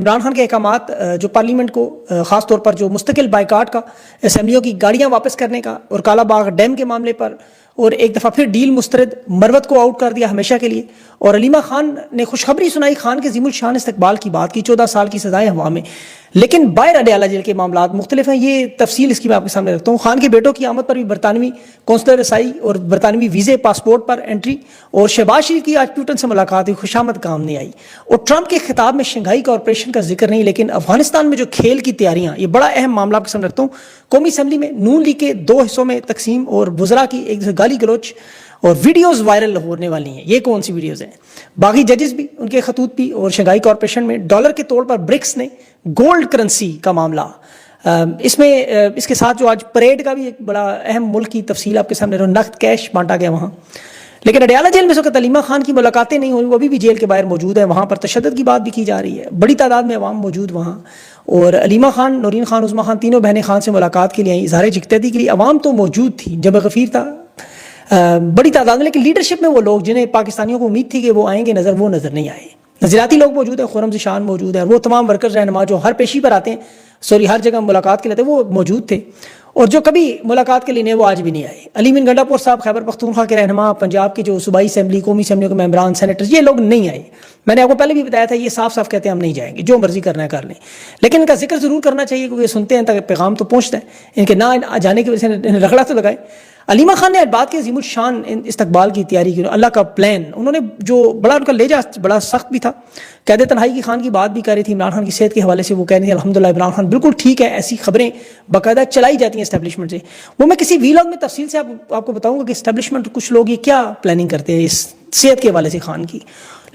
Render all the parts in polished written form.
عمران خان کے احکامات جو پارلیمنٹ کو خاص طور پر جو مستقل بائیکاٹ کا، اسمبلیوں کی گاڑیاں واپس کرنے کا، اور کالا باغ ڈیم کے معاملے پر، اور ایک دفعہ پھر ڈیل مسترد، مروت کو آؤٹ کر دیا ہمیشہ کے لیے، اور علیمہ خان نے خوشخبری سنائی، خان کے عظیم الشان استقبال کی بات کی، 14 سال کی سزائیں ہوا میں، لیکن باہر اڈیالہ جیل کے معاملات مختلف ہیں۔ یہ تفصیل اس کی میں آپ کے سامنے رکھتا ہوں۔ خان کے بیٹوں کی آمد پر بھی برطانوی قونصلر رسائی اور برطانوی ویزے پاسپورٹ پر انٹری، اور شہباز شریف کی آج پیوٹن سے ملاقات ہوئی، خوشامد کام نہیں آئی، اور ٹرمپ کے خطاب میں شنگھائی کارپوریشن کا ذکر نہیں، لیکن افغانستان میں جو کھیل کی تیاریاں، یہ بڑا اہم معاملہ آپ کے سامنے رکھتا ہوں۔ قومی اسمبلی میں نون لیگ کے 2 حصوں میں تقسیم اور وزراء کی ایک گالی گلوچ اور ویڈیوز وائرل ہونے والی ہیں۔ یہ کون سی ویڈیوز ہیں؟ باغی ججز بھی، ان کے خطوط بھی، اور شنگھائی کارپوریشن میں ڈالر کے طور پر برکس نے گولڈ کرنسی کا معاملہ، اس میں اس کے ساتھ جو آج پریڈ کا بھی ایک بڑا اہم ملک کی تفصیل آپ کے سامنے، نقد کیش بانٹا گیا وہاں۔ لیکن اڈیالہ جیل میں اس وقت علیمہ خان کی ملاقاتیں نہیں ہوئی، وہ ابھی بھی جیل کے باہر موجود ہے، وہاں پر تشدد کی بات بھی کی جا رہی ہے، بڑی تعداد میں عوام موجود وہاں، اور علیمہ خان، نورین خان، عظمیٰ خان، تینوں بہنیں خان سے ملاقات کے لیے آئیں، اظہار یکجہتی کے لیے عوام تو موجود تھی، جب غفیر تھا بڑی تعداد میں، لیکن لیڈرشپ میں وہ لوگ جنہیں پاکستانیوں کو امید تھی کہ وہ آئیں گے نظر، وہ نظر نہیں آئے۔ نظریاتی لوگ موجود ہیں، خرم ذیشان موجود ہے، وہ تمام ورکرز رہنما جو ہر پیشی پر آتے ہیں، ہر جگہ ملاقات کے لیے وہ موجود تھے، اور جو کبھی ملاقات کے لیے نہیں، وہ آج بھی نہیں آئے۔ علی مین گنڈا پور صاحب، خیبر پختونخوا کے رہنما، پنجاب کے جو صوبائی اسمبلی، قومی اسمبلیوں کے ممبران، سینیٹرز، یہ لوگ نہیں آئے۔ میں نے آپ کو پہلے بھی بتایا تھا، یہ صاف صاف کہتے ہیں ہم نہیں جائیں گے، جو مرضی کرنا ہے کر لیں، لیکن ان کا ذکر ضرور کرنا چاہیے کیونکہ یہ سنتے ہیں تاکہ پیغام تو پہنچتا ہے، ان کے نہ جانے کی وجہ سے انہیں رگڑا تو لگائے۔ علیمہ خان نے بات کے عظیم الشان استقبال کی تیاری کی، اللہ کا پلان، انہوں نے جو بڑا ان کا لہجہ بڑا سخت بھی تھا، قید تنہائی کی خان کی بات بھی کر رہی تھی، عمران خان کی صحت کے حوالے سے وہ کہہ رہی تھی الحمدللہ عمران خان بالکل ٹھیک ہے، ایسی خبریں باقاعدہ چلائی جاتی ہیں اسٹیبلشمنٹ سے، وہ میں کسی ویلاگ میں تفصیل سے آپ کو بتاؤں گا کہ اسٹیبلشمنٹ کچھ لوگ یہ کیا پلاننگ کرتے ہیں اس صحت کے حوالے سے خان کی۔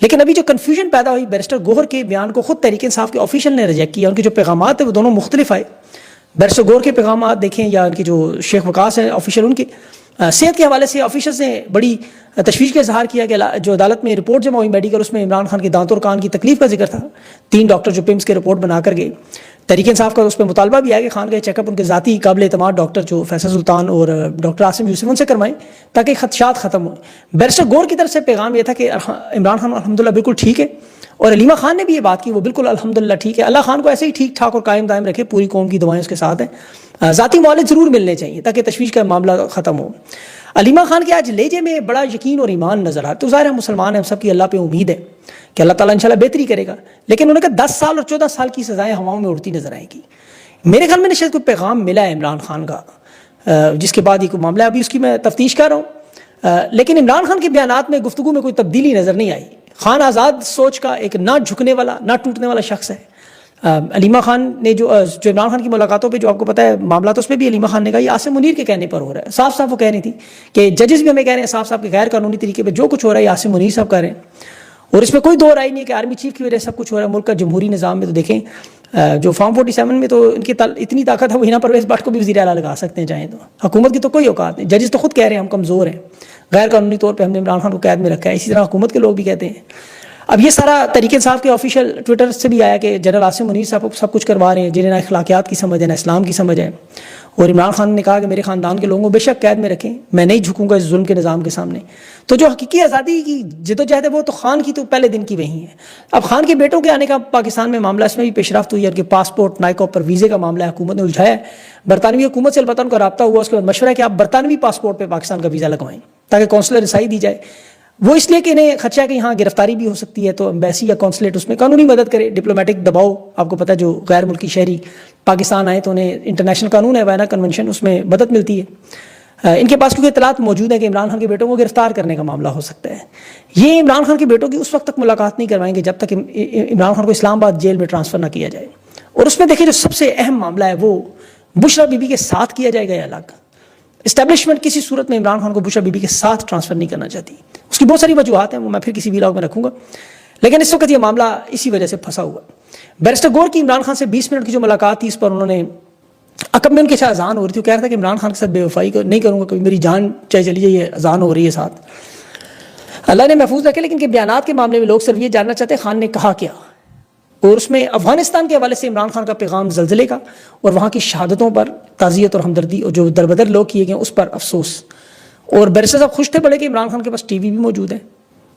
لیکن ابھی جو کنفیوژن پیدا ہوئی، بیرسٹر گوہر کے بیان کو خود تحریک انصاف کے آفیشیل نے ریجیکٹ کیا، ان کے جو پیغامات ہیں وہ دونوں مختلف آئے، بیرسٹر گوہر کے پیغامات دیکھیں یا ان کے جو شیخ وقاص ہیں آفیشیل، ان کے صحت کے حوالے سے آفیشرز نے بڑی تشویش کا اظہار کیا کہ جو عدالت میں رپورٹ جمع ہوئی میڈیکل، اس میں عمران خان کے دانتوں اور کان کی تکلیف کا ذکر تھا، 3 ڈاکٹر جو پیمز کے رپورٹ بنا کر گئے، تحریک انصاف کا اس پہ مطالبہ بھی آیا کہ خان کا چیک اپ ان کے ذاتی قابل اعتماد ڈاکٹر جو فیصل سلطان اور ڈاکٹر عاصم یوسف ان سے کروائیں تاکہ خدشات ختم ہوں۔ بیرسٹر گور کی طرف سے پیغام یہ تھا کہ عمران خان الحمدللہ بالکل ٹھیک ہے، اور علیمہ خان نے بھی یہ بات کی، وہ بالکل الحمدللہ ٹھیک ہے، اللہ خان کو ایسے ہی ٹھیک ٹھاک اور قائم دائم رکھے، پوری قوم کی دعائیں اس کے ساتھ ہیں، ذاتی معالج ضرور ملنے چاہیے تاکہ تشویش کا معاملہ ختم ہو۔ علیمہ خان کے آج لہجے میں بڑا یقین اور ایمان نظر آتا، تو ظاہر ہے مسلمان ہیں، ہم سب کی اللہ پہ امید ہے کہ اللہ تعالیٰ انشاءاللہ بہتری کرے گا، لیکن انہوں نے کہا 10 سال اور 14 سال کی سزائیں ہواؤں میں اڑتی نظر آئیں گی۔ میرے خیال میں شاید کوئی پیغام ملا ہے عمران خان کا، جس کے بعد یہ کوئی معاملہ ہے، ابھی اس کی میں تفتیش کر رہا ہوں، لیکن عمران خان کے بیانات میں گفتگو میں کوئی تبدیلی نظر نہیں آئی۔ خان آزاد سوچ کا ایک نہ جھکنے والا نہ ٹوٹنے والا شخص ہے۔ علیمہ خان نے جو عمران خان کی ملاقاتوں پہ جو آپ کو پتہ ہے معاملات، اس پہ بھی علیمہ خان نے کہا یہ عاصم منیر کے کہنے پر ہو رہا ہے، صاف صاف وہ کہہ رہی تھی کہ ججز بھی ہمیں کہہ رہے ہیں صاف صاف کہ غیر قانونی طریقے پہ جو کچھ ہو رہا ہے یہ عاصم منیر صاحب کر رہے ہیں، اور اس میں کوئی دو رائے نہیں ہے کہ آرمی چیف کی وجہ سے سب کچھ ہو رہا ہے۔ ملک کا جمہوری نظام میں تو دیکھیں جو فارم 47 میں تو ان کی اتنی طاقت ہے، وہ ہنا پرویز بٹ کو بھی وزیر اعلیٰ لگا سکتے ہیں چاہیں تو، حکومت کی تو کوئی اوقات نہیں، ججز تو خود کہہ رہے ہیں ہم کمزور ہیں، غیر قانونی طور پہ ہم نے عمران خان کو قید میں رکھا ہے، اسی طرح حکومت کے لوگ بھی کہتے ہیں۔ اب یہ سارا تحریک انصاف کے آفیشیل ٹویٹر سے بھی آیا کہ جنرل عاصم منیر صاحب سب کچھ کروا رہے ہیں جنہیں نہ اخلاقیات کی سمجھ ہے نہ اسلام کی سمجھ ہے، اور عمران خان نے کہا کہ میرے خاندان کے لوگوں کو بے شک قید میں رکھیں، میں نہیں جھکوں گا اس ظلم کے نظام کے سامنے۔ تو جو حقیقی آزادی کی جدوجہد ہے وہ تو خان کی تو پہلے دن کی وہی ہے۔ اب خان کے بیٹوں کے آنے کا پاکستان میں معاملہ، اس میں بھی پیش رفت ہوئی ہے، ان کے پاسپورٹ نائکوپ پر ویزے کا معاملہ حکومت نے الجھایا ہے، برطانوی حکومت سے البتہ ان کا رابطہ ہوا، اس کے بعد مشورہ ہے کہ آپ برطانوی پاسپورٹ پہ پاکستان کا ویزا لگوائیں تاکہ قونصلر رسائی دی جائے، وہ اس لیے کہ انہیں خدشہ ہے کہ یہاں گرفتاری بھی ہو سکتی ہے، تو ایمبیسی یا قونصلیٹ اس میں قانونی مدد کرے، ڈپلومیٹک دباؤ، آپ کو پتہ ہے جو غیر ملکی شہری پاکستان آئے تو انہیں انٹرنیشنل قانون ہے وینا کنونشن، اس میں مدد ملتی ہے۔ ان کے پاس کیونکہ اطلاعات موجود ہیں کہ عمران خان کے بیٹوں کو گرفتار کرنے کا معاملہ ہو سکتا ہے، یہ عمران خان کے بیٹوں کی اس وقت تک ملاقات نہیں کروائیں گے جب تک عمران خان کو اسلام آباد جیل میں ٹرانسفر نہ کیا جائے، اور اس میں دیکھیں جو سب سے اہم معاملہ ہے وہ بشرا بی بی کے ساتھ کیا جائے گا یا الگ۔ اسٹیبلشمنٹ کسی صورت میں عمران خان کو بشرا بی بی کے ساتھ ٹرانسفر نہیں کرنا چاہتی، اس کی بہت ساری وجوہات ہیں، وہ میں پھر کسی ویلاگ میں رکھوں گا، لیکن اس وقت یہ معاملہ اسی وجہ سے پھنسا ہوا۔ بیرسٹر گور کی عمران خان سے 20 منٹ کی جو ملاقات تھی، اس پر انہوں نے عقب میں ان کے ساتھ اذان ہو رہی تھی، وہ کہہ رہا تھا کہ عمران خان کے ساتھ بے وفائی نہیں کروں گا، کبھی میری جان چاہے چلی جائے، یہ اذان ہو رہی ہے ساتھ، اللہ نے محفوظ رکھے۔ لیکن کے بیانات کے معاملے میں لوگ صرف یہ جاننا چاہتے ہیں خان نے کہا کیا، اور اس میں افغانستان کے حوالے سے عمران خان کا پیغام زلزلے کا اور وہاں کی شہادتوں پر تعزیت اور ہمدردی اور جو دربدر لوگ کیے گئے اس پر افسوس، اور بیرسٹر صاحب خوش تھے بڑے کہ عمران خان کے پاس ٹی وی بھی موجود ہے،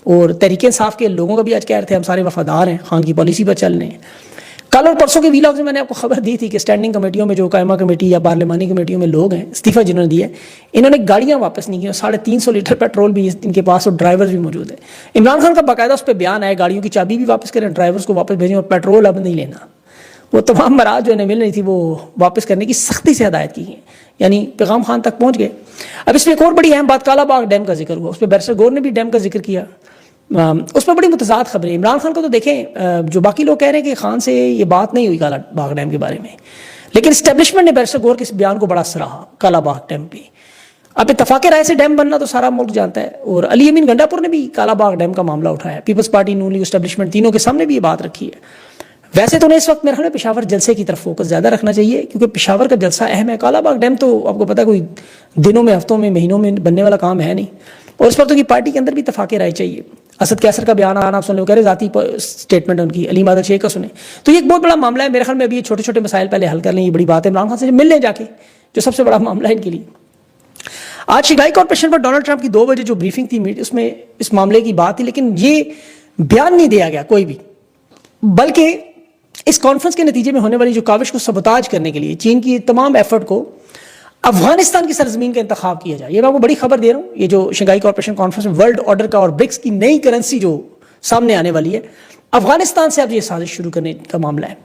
اور تحریک انصاف کے لوگوں کا بھی آج کہہ رہے تھے ہم سارے وفادار ہیں، خان کی پالیسی پر چل رہے ہیں۔ کل اور پرسوں کے ویلاگ میں نے آپ کو خبر دی تھی کہ اسٹینڈنگ کمیٹیوں میں جو قائمہ کمیٹی یا پارلیمانی کمیٹیوں میں لوگ ہیں استعفیٰ جنہوں نے دیا ہے, انہوں نے گاڑیاں واپس نہیں کی, اور 350 لیٹر پیٹرول بھی ان کے پاس اور ڈرائیور بھی موجود ہے. عمران خان کا باقاعدہ اس پہ بیان آیا گاڑیوں کی چابی بھی واپس کریں, ڈرائیورس کو واپس بھیجیں, اور پیٹرول اب نہیں لینا. وہ تمام مراد جو انہیں مل رہی تھی وہ واپس کرنے کی سختی سے ہدایت کی ہیں, یعنی پیغام خان تک پہنچ گئے. اب اس میں ایک اور بڑی اہم بات, کالا باغ ڈیم کا ذکر ہوا, اس پہ بیرسٹر گور نے بھی ڈیم کا ذکر کیا. اس میں بڑی متضاد خبریں. عمران خان کو تو دیکھیں, جو باقی لوگ کہہ رہے ہیں کہ خان سے یہ بات نہیں ہوئی کالا باغ ڈیم کے بارے میں, لیکن اسٹیبلشمنٹ نے بیرسٹر گور کے اس بیان کو بڑا سراہا کالا باغ ڈیم پہ. اب اتفاق رائے سے ڈیم بننا تو سارا ملک جانتا ہے, اور علی امین گنڈا پور نے بھی کالا باغ ڈیم کا معاملہ اٹھایا. پیپلز پارٹی, نون لیگ, اسٹیبلشمنٹ تینوں کے سامنے بھی یہ بات رکھی ہے. ویسے تو انہیں اس وقت میرے خیال میں پشاور جلسے کی طرف فوکس زیادہ رکھنا چاہیے, کیونکہ پشاور کا جلسہ اہم ہے. کالا باغ ڈیم تو آپ کو پتہ ہے کوئی دنوں میں, ہفتوں میں, مہینوں میں بننے والا کام ہے نہیں, اور اس وقت تو کی پارٹی کے اندر بھی اتفاق رائے چاہیے. اسد کیسر کا بیان آنا آپ سن لیں, وہ کہہ رہے ذاتی اسٹیٹمنٹ ان کی, علی مادر شیخ کا سنیں. تو یہ ایک بہت بڑا معاملہ ہے. میرے خیال میں ابھی یہ چھوٹے چھوٹے مسائل پہلے حل کر لیں, یہ بڑی بات ہے. عمران خان سے مل لیں جا کے, جو سب سے بڑا معاملہ ہے ان کے لیے. آج شنگھائی کارپوریشن پر ڈونلڈ ٹرمپ کی 2 بجے جو بریفنگ تھی, اس میں اس معاملے کی بات تھی, لیکن یہ بیان نہیں دیا گیا کوئی بھی, بلکہ اس کانفرنس کے نتیجے میں ہونے والی جو کاوش کو سبوتاج کرنے کے لیے چین کی تمام ایفرٹ کو افغانستان کی سرزمین کا انتخاب کیا جائے. یہ میں آپ کو بڑی خبر دے رہا ہوں. یہ جو شنگھائی کارپوریشن کانفرنس میں ورلڈ آرڈر کا اور برکس کی نئی کرنسی جو سامنے آنے والی ہے, افغانستان سے اب یہ سازش شروع کرنے کا معاملہ ہے.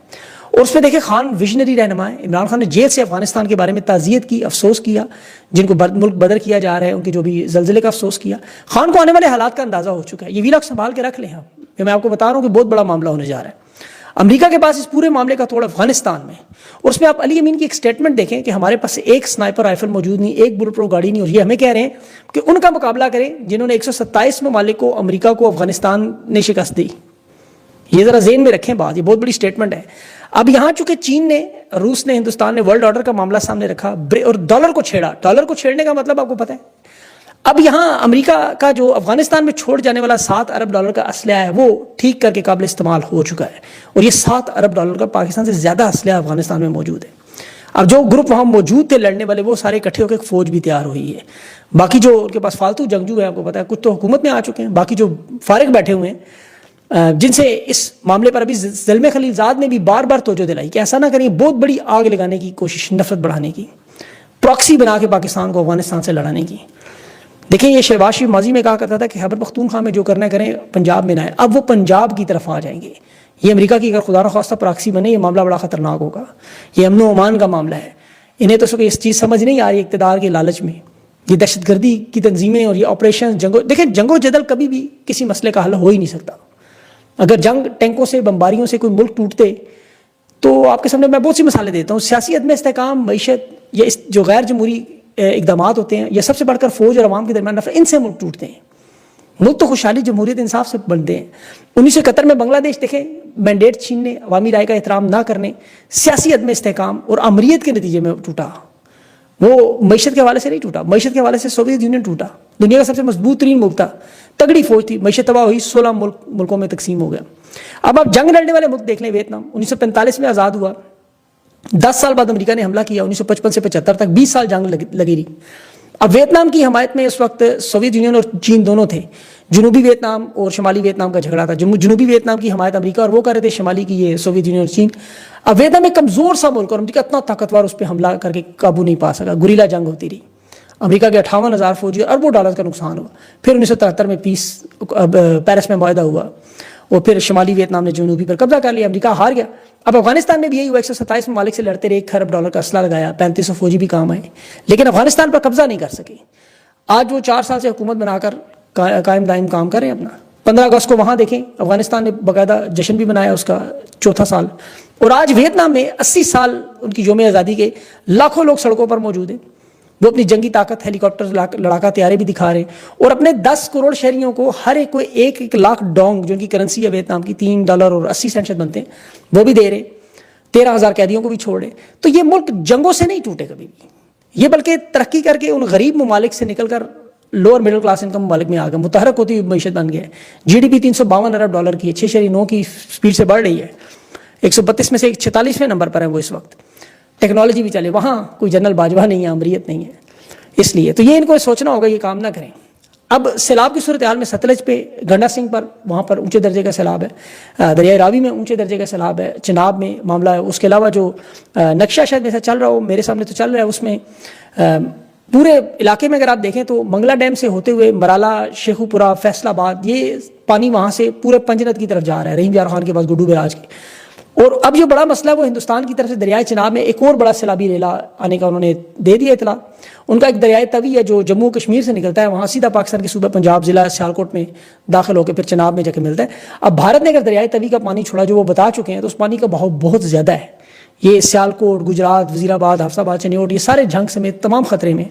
اور اس میں دیکھیں خان ویژنری رہنما ہے. عمران خان نے جیل سے افغانستان کے بارے میں تعزیت کی, افسوس کیا, جن کو ملک بدر کیا جا رہا ہے ان کے جو بھی زلزلے کا افسوس کیا. خان کو آنے والے حالات کا اندازہ ہو چکا ہے. یہ ویلاگ سنبھال کے رکھ لیں آپ, میں آپ کو بتا رہا ہوں کہ بہت بڑا معاملہ ہونے جا رہا ہے. امریکہ کے پاس اس پورے معاملے کا توڑ افغانستان میں, اور اس میں آپ علی امین کی ایک سٹیٹمنٹ دیکھیں کہ ہمارے پاس ایک سنائپر رائفل موجود نہیں, ایک بلٹ پروف گاڑی نہیں, اور یہ ہمیں کہہ رہے ہیں کہ ان کا مقابلہ کریں جنہوں نے 127 ممالک کو, امریکہ کو, افغانستان نے شکست دی. یہ ذرا ذہن میں رکھیں بات, یہ بہت بڑی سٹیٹمنٹ ہے. اب یہاں چونکہ چین نے, روس نے, ہندوستان نے ورلڈ آرڈر کا معاملہ سامنے رکھا اور ڈالر کو چھیڑا. ڈالر کو چھیڑنے کا مطلب آپ کو پتہ ہے, اب یہاں امریکہ کا جو افغانستان میں چھوڑ جانے والا $7 ارب کا اسلحہ ہے وہ ٹھیک کر کے قابل استعمال ہو چکا ہے, اور یہ $7 ارب کا پاکستان سے زیادہ اسلحہ افغانستان میں موجود ہے. اب جو گروپ وہاں موجود تھے لڑنے والے, وہ سارے اکٹھے ہو کے ایک فوج بھی تیار ہوئی ہے. باقی جو ان کے پاس فالتو جنگجو ہیں, آپ کو پتہ ہے کچھ تو حکومت میں آ چکے ہیں, باقی جو فارغ بیٹھے ہوئے ہیں, جن سے اس معاملے پر ابھی زلمے خلیل زاد نے بھی بار بار توجہ دلائی کہ ایسا نہ کریں, بہت بڑی آگ لگانے کی کوشش, نفرت بڑھانے کی, پراکسی بنا کے پاکستان کو افغانستان سے لڑانے کی. دیکھیں یہ شہباز شریف ماضی میں کہا کرتا تھا کہ خیبر پختونخوا میں جو کرنا کریں پنجاب میں نہ ہے, اب وہ پنجاب کی طرف آ جائیں گے. یہ امریکہ کی اگر خدا نخواستہ پراکسی بنے, یہ معاملہ بڑا خطرناک ہوگا. یہ امن و امان کا معاملہ ہے. انہیں تو اس چیز سمجھ نہیں آ رہی اقتدار کے لالچ میں, یہ دہشت گردی کی تنظیمیں اور یہ آپریشن دیکھیں جنگ و جدل کبھی بھی کسی مسئلے کا حل ہو ہی نہیں سکتا. اگر جنگ ٹینکوں سے, بمباریوں سے کوئی ملک ٹوٹتے تو آپ کے سامنے میں بہت سی مثالیں دیتا ہوں. سیاسی عدم استحکام, معیشت, یا جو غیر جمہوری اقدامات ہوتے ہیں, یا سب سے بڑھ کر فوج اور عوام کے درمیان نفرت, ان سے ملک ٹوٹتے ہیں. ملک تو خوشحالی, جمہوریت, انصاف سے بنتے ہیں. 1971 میں بنگلہ دیش دیکھیں, مینڈیٹ چھیننے, عوامی رائے کا احترام نہ کرنے, سیاسی عدم استحکام اور امریت کے نتیجے میں ٹوٹا. وہ معیشت کے حوالے سے نہیں ٹوٹا, معیشت کے حوالے سے سوویت یونین ٹوٹا. دنیا کا سب سے مضبوط ترین ملک تھا, تگڑی فوج تھی, معیشت تباہ ہوئی, 16 ملکوں میں تقسیم ہو گیا. اب آپ جنگ لڑنے والے ملک دیکھ لیں, ویتنام 1945 میں آزاد ہوا, 10 سال بعد امریکہ نے حملہ کیا, 1955 سے 75 تک 20 سال جنگ لگی رہی. اب ویتنام کی حمایت میں اس وقت سوویت یونین اور چین دونوں تھے. جنوبی ویتنام اور شمالی ویتنام کا جھگڑا تھا. جنوبی ویتنام کی حمایت امریکہ اور وہ کر رہے تھے, شمالی کی یہ سوویت یونین اور چین. اب ویتنام ایک کمزور سا ملک, اور امریکہ اتنا طاقتور, اس پہ حملہ کر کے قابو نہیں پا سکا. گریلا جنگ ہوتی رہی. امریکہ کے 58,000 فوجی, اربوں ڈالر کا نقصان ہوا. پھر 1973 میں پیرس میں معاہدہ ہوا, اور پھر شمالی ویتنام نے جنوبی پر قبضہ کر لیا, امریکہ ہار گیا. اب افغانستان میں بھی یہی ہوا, 127 ممالک سے لڑتے رہے, $1 ارب کا اسلحہ لگایا, 3500 فوجی بھی کام آئے, لیکن افغانستان پر قبضہ نہیں کر سکے. آج وہ 4 سال سے حکومت بنا کر قائم دائم کام کر رہے ہیں اپنا. 15 اگست کو وہاں دیکھیں, افغانستان نے باقاعدہ جشن بھی منایا اس کا 4تھا سال. اور آج ویتنام میں 80 سال ان کی یوم آزادی کے, لاکھوں لوگ سڑکوں پر موجود ہیں. وہ اپنی جنگی طاقت, ہیلی کاپٹر, لڑاکا طیارے بھی دکھا رہے ہیں, اور اپنے 10 کروڑ شہریوں کو ہر ایک کو 1 لاکھ ڈونگ, جو ان کی کرنسی ہے ویتنام کی, $3 اور 80 سینٹ بنتے ہیں, وہ بھی دے رہے. 13,000 قیدیوں کو بھی چھوڑ رہے. تو یہ ملک جنگوں سے نہیں ٹوٹے کبھی بھی, یہ بلکہ ترقی کر کے ان غریب ممالک سے نکل کر لوور مڈل کلاس انکم ممالک میں آ گیا, متحرک ہوتی ہوئی معیشت بن گیا ہے. GDP $352 ارب کی ہے, 6.9 کی سپیڈ سے بڑھ رہی ہے. 132 میں سے 46ویں نمبر پر ہے وہ اس وقت. ٹیکنالوجی بھی چلے, وہاں کوئی جنرل باجوہ نہیں ہے, امریت نہیں ہے. اس لیے تو یہ ان کو سوچنا ہوگا, یہ کام نہ کریں. اب سیلاب کی صورتحال میں ستلج پہ گنڈا سنگھ پر وہاں پر اونچے درجے کا سیلاب ہے، دریائے راوی میں اونچے درجے کا سیلاب ہے، چناب میں معاملہ ہے. اس کے علاوہ جو نقشہ شاید ایسا چل رہا ہو، میرے سامنے تو چل رہا ہے، اس میں پورے علاقے میں اگر آپ دیکھیں تو منگلا ڈیم سے ہوتے ہوئے مرالا، شیخو پورہ، فیصل آباد، یہ پانی وہاں سے پورے پنجنت کی طرف جا رہا ہے، رحیم یار خان کے پاس، گڈو بیراج کے. اور اب جو بڑا مسئلہ ہے وہ ہندوستان کی طرف سے دریائے چناب میں ایک اور بڑا سیلابی ریلا آنے کا انہوں نے دے دیا اطلاع. ان کا ایک دریائے توی ہے جو جموں کشمیر سے نکلتا ہے، وہاں سیدھا پاکستان کے صوبہ پنجاب ضلع سیالکوٹ میں داخل ہو کے پھر چناب میں جا کے ملتا ہے. اب بھارت نے اگر دریائے توی کا پانی چھوڑا جو وہ بتا چکے ہیں تو اس پانی کا بہاؤ بہت زیادہ ہے. یہ سیالکوٹ، گجرات، وزیر آباد، حفص آباد، چنیوٹ، یہ سارے جھنگ سمیت تمام خطرے میں.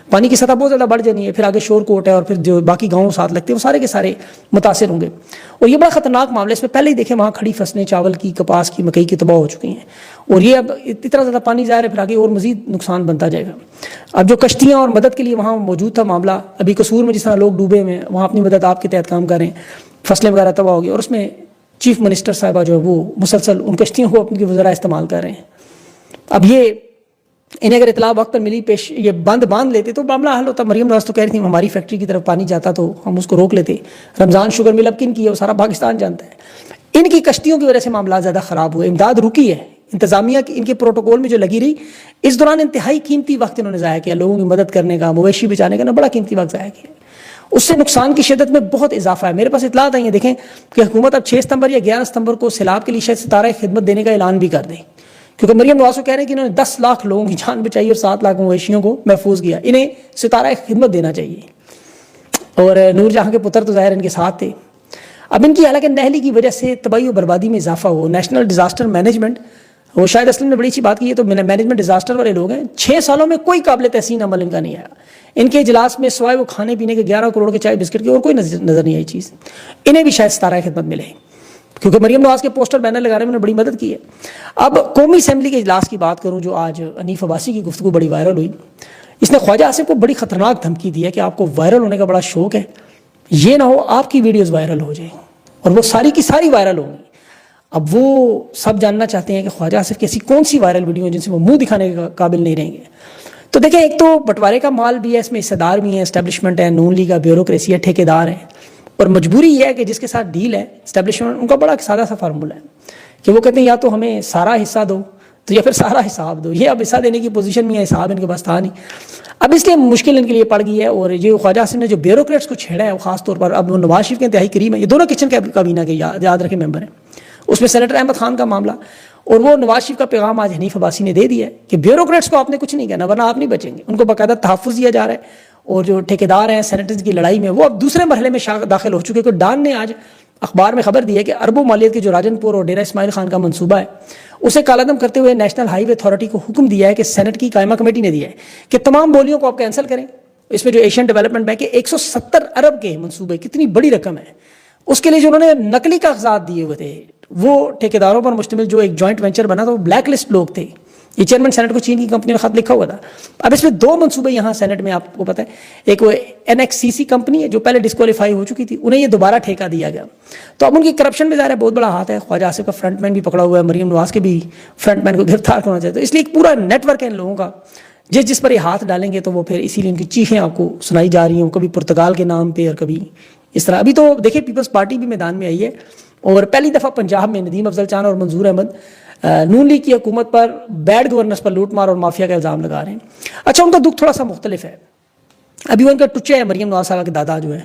پانی کی سطح بہت زیادہ بڑھ جانی ہے، پھر آگے شور کوٹ ہے اور پھر جو باقی گاؤں ساتھ لگتے ہیں وہ سارے کے سارے متاثر ہوں گے. اور یہ بڑا خطرناک معاملہ ہے. اس میں پہلے ہی دیکھیں وہاں کھڑی فصلیں چاول کی، کپاس کی، مکئی کی تباہ ہو چکی ہیں، اور یہ اب اتنا زیادہ پانی ظاہر ہے پھر آگے اور مزید نقصان بنتا جائے گا. اب جو کشتیاں اور مدد کے لیے وہاں موجود تھا معاملہ، ابھی قصور میں جس طرح لوگ ڈوبے ہوئے ہیں وہاں اپنی مدد آپ کے تحت کام کر رہے ہیں، فصلیں وغیرہ تباہ ہو گئی، اور اس میں چیف منسٹر صاحبہ جو ہے وہ مسلسل ان کشتیوں کو اپنی وزراء استعمال کر رہے ہیں. اب یہ انہیں اگر اطلاع وقت پر ملی پیش یہ بند باندھ لیتے تو معاملہ حل ہوتا. مریم نواز تو کہہ رہی تھی ہماری فیکٹری کی طرف پانی جاتا تو ہم اس کو روک لیتے. رمضان شوگر مل اب کن کی ہے وہ سارا پاکستان جانتا ہے. ان کی کشتیوں کی وجہ سے معاملات زیادہ خراب ہوئے، امداد رکی ہے. انتظامیہ کی ان کے پروٹوکول میں جو لگی رہی، اس دوران انتہائی قیمتی وقت انہوں نے ضائع کیا، لوگوں کی مدد کرنے کا، مویشی بچانے کا، بڑا قیمتی وقت ضائع کیا. اس سے نقصان کی شدت میں بہت اضافہ ہے. میرے پاس اطلاعات آئی ہیں، دیکھیں کہ حکومت اب 6 ستمبر یا 11 ستمبر کو سیلاب کے لیے شاید ستارہ خدمت دینے کا اعلان بھی کر دیں، کیونکہ مریم نواز کو کہہ رہے ہیں کہ انہوں نے 10 لاکھ لوگوں کی جان بچائی اور 7 لاکھ مویشیوں کو محفوظ کیا، انہیں ستارہ خدمت دینا چاہیے. اور نور جہاں کے پتر تو ظاہر ان کے ساتھ تھے. اب ان کی حالانکہ نہلی کی وجہ سے تباہی و بربادی میں اضافہ ہو. نیشنل ڈیزاسٹر مینجمنٹ، وہ شاید اسلم نے بڑی اچھی بات کی ہے، تو مینجمنٹ ڈیزاسٹر والے لوگ ہیں. 6 سالوں میں کوئی قابل تحسین عمل ان کا نہیں آیا. ان کے اجلاس میں سوائے وہ کھانے پینے کے 11 کروڑ کے چائے بسکٹ کی اور کوئی نظر نہیں آئی چیز. انہیں بھی شاید ستارہ خدمت ملے کیونکہ مریم نواز کے پوسٹر بینر لگانے میں انہوں نے بڑی مدد کی ہے. اب قومی اسمبلی کے اجلاس کی بات کروں جو آج حنیف عباسی کی گفتگو بڑی وائرل ہوئی. اس نے خواجہ آصف کو بڑی خطرناک دھمکی دی ہے کہ آپ کو وائرل ہونے کا بڑا شوق ہے، یہ نہ ہو آپ کی ویڈیوز وائرل ہو جائیں، اور وہ ساری کی ساری وائرل ہوں گی. اب وہ سب جاننا چاہتے ہیں کہ خواجہ آصف کی ایسی کون سی وائرل ویڈیو ہیں جن سے وہ منہ دکھانے کے قابل نہیں رہیں گے. تو دیکھیں ایک تو بٹوارے کا مال بھی ہے، اس میں حصہ دار بھی ہیں، اسٹیبلشمنٹ ہے، نون لیگ ہے، بیوروکریسی ہے، ٹھیکیدار ہیں. اور مجبوری یہ ہے کہ جس کے ساتھ ڈیل ہے اسٹیبلشمنٹ، ان کا بڑا سادہ سا فارمولہ ہے کہ وہ کہتے ہیں یا تو ہمیں سارا حصہ دو تو یا پھر سارا حساب دو. یہ اب حصہ دینے کی پوزیشن میں ہے، حساب ان کے پاس تھا نہیں. اب اس لیے مشکل ان کے لیے پڑ گئی ہے. اور یہ خواجہ آصف نے جو بیوروکریٹس کو چھیڑا ہے وہ خاص طور پر اب وہ نواز شریف کے انتہائی قریب ہیں. یہ دونوں کچن کابینہ کے یاد رکھے ممبر ہیں. اس میں سینیٹر احمد خان کا معاملہ، اور وہ نواز شریف کا پیغام آج حنیف عباسی نے دے دیا ہے کہ بیوروکریٹس کو آپ نے کچھ نہیں کہنا ورنہ آپ نہیں بچیں گے. ان کو باقاعدہ تحفظ دیا جا رہا ہے. اور جو ٹھیکیدار ہیں سینیٹرز کی لڑائی میں وہ اب دوسرے مرحلے میں داخل ہو چکے. کہ ڈان نے آج اخبار میں خبر دی ہے کہ اربوں مالیت کے جو راجن پور اور ڈیرہ اسماعیل خان کا منصوبہ ہے اسے کالعدم کرتے ہوئے نیشنل ہائی وے اتھارٹی کو حکم دیا ہے کہ سینٹ کی قائمہ کمیٹی نے دیا ہے کہ تمام بولیوں کو آپ کینسل کریں. اس میں جو ایشین ڈیولپمنٹ بینک کے 170 ارب کے منصوبے، کتنی بڑی رقم ہے، اس کے لیے جو انہوں نے نقلی کاغذات دیے ہوئے تھے وہ ٹھیکیداروں پر مشتمل جو ایک جوائنٹ وینچر بنا تھا وہ بلیک لسٹ لوگ تھے. یہ چیئرمین سینٹ کو چین کی کمپنی نے خط لکھا ہوا تھا. اب اس میں 2 منصوبے یہاں سینٹ میں آپ کو پتہ ہے، ایک وہ NXCC کمپنی ہے جو پہلے ڈسکوالیفائی ہو چکی تھی، انہیں یہ دوبارہ ٹھیکہ دیا گیا. تو اب ان کی کرپشن میں ظاہر ہے بہت بڑا ہاتھ ہے. خواجہ آصف کا فرنٹ مین بھی پکڑا ہوا ہے، مریم نواز کے بھی فرنٹ مین کو گرفتار کرنا چاہتے. تو اس لیے ایک پورا نیٹ ورک ہے ان لوگوں کا، جس پر یہ ہاتھ ڈالیں گے تو وہ پھر اسی لیے ان کی چیخیں آپ کو سنائی جا رہی ہیں، کبھی پرتگال کے نام پہ اور کبھی اس طرح. ابھی تو دیکھیں پیپلز پارٹی بھی میدان میں آئی ہے اور پہلی دفعہ پنجاب میں ندیم افضل چان اور منظور احمد نون لیگ کی حکومت پر بیڈ گورننس پر لوٹ مار اور مافیا کا الزام لگا رہے ہیں. اچھا ان کا دکھ تھوڑا سا مختلف ہے. ابھی وہ ان کا ٹچا ہے مریم نواز صاحبہ کے دادا جو ہے